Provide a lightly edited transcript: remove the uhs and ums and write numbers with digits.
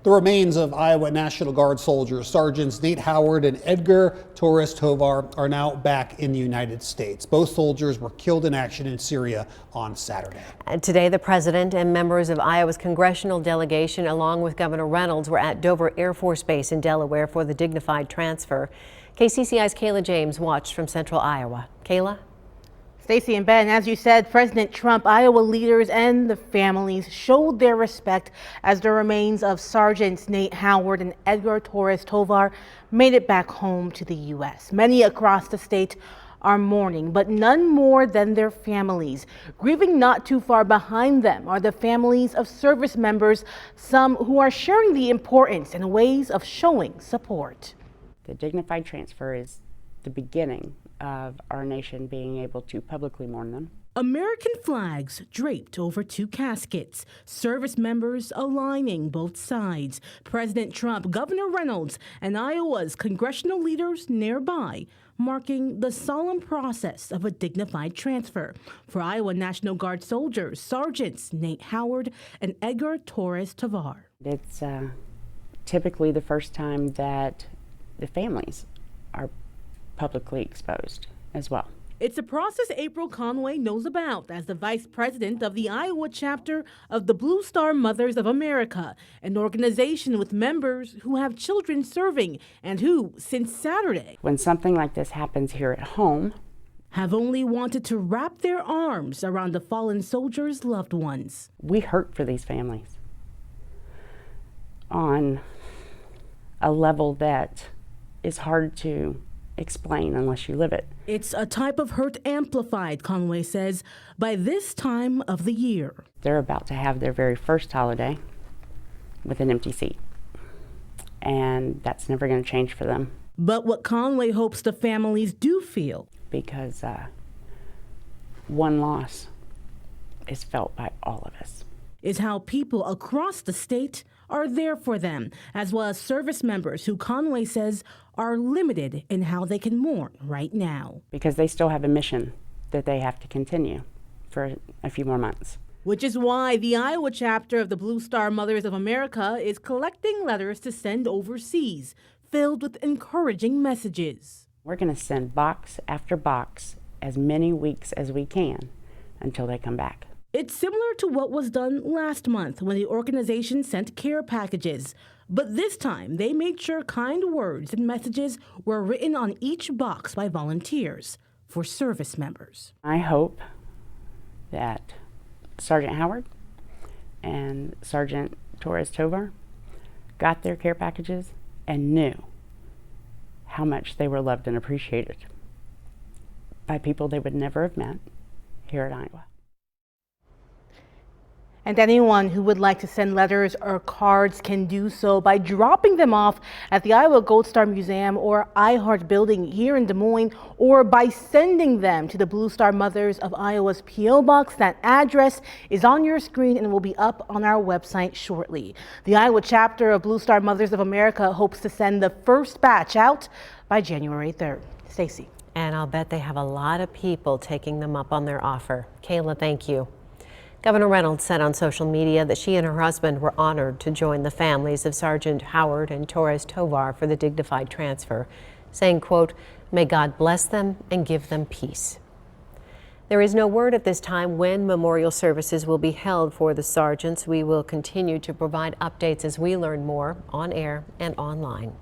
The remains of Iowa National Guard soldiers, Sergeants Nate Howard and Edgar Torres Tovar, are now back in the United States. Both soldiers were killed in action in Syria on Saturday. And today, the president and members of Iowa's congressional delegation, along with Governor Reynolds, were at Dover Air Force Base in Delaware for the dignified transfer. KCCI's Kayla James watched from Central Iowa. Kayla? Stacey and Ben, as you said, President Trump, Iowa leaders and the families showed their respect as the remains of Sergeants Nate Howard and Edgar Torres Tovar made it back home to the U.S. Many across the state are mourning, but none more than their families. Grieving not too far behind them are the families of service members, some who are sharing the importance and ways of showing support. The dignified transfer is the beginning of our nation being able to publicly mourn them. American flags draped over two caskets, service members aligning both sides. President Trump, Governor Reynolds, and Iowa's congressional leaders nearby, marking the solemn process of a dignified transfer for Iowa National Guard soldiers, Sergeants Nate Howard and Edgar Torres Tovar. It's typically the first time that the families are publicly exposed as well. It's a process April Conway knows about as the vice president of the Iowa chapter of the Blue Star Mothers of America, an organization with members who have children serving and who, since Saturday, When something like this happens here at home, have only wanted to wrap their arms around the fallen soldiers' loved ones. we hurt for these families on a level that is hard to explain unless you live it. It's a type of hurt amplified, Conway says, by this time of the year. They're about to have their very first holiday with an empty seat, and that's never going to change for them. But what Conway hopes the families do feel, Because one loss is felt by all of us. is how people across the state are there for them, as well as service members who Conway says are limited in how they can mourn right now. Because they still have a mission that they have to continue for a few more months. Which is why the Iowa chapter of the Blue Star Mothers of America is collecting letters to send overseas, filled with encouraging messages. We're going to send box after box as many weeks as we can until they come back. It's similar to what was done last month when the organization sent care packages. But this time, they made sure kind words and messages were written on each box by volunteers for service members. I hope that Sergeant Howard and Sergeant Torres Tovar got their care packages and knew how much they were loved and appreciated by people they would never have met here at Iowa. And anyone who would like to send letters or cards can do so by dropping them off at the Iowa Gold Star Museum or iHeart Building here in Des Moines, or by sending them to the Blue Star Mothers of Iowa's P.O. Box. That address is on your screen and will be up on our website shortly. The Iowa chapter of Blue Star Mothers of America hopes to send the first batch out by January 3rd. Stacey. And I'll bet they have a lot of people taking them up on their offer. Kayla, thank you. Governor Reynolds said on social media that she and her husband were honored to join the families of Sergeant Howard and Torres Tovar for the dignified transfer, saying, quote, "May God bless them and give them peace." There is no word at this time when memorial services will be held for the sergeants. We will continue to provide updates as we learn more on air and online.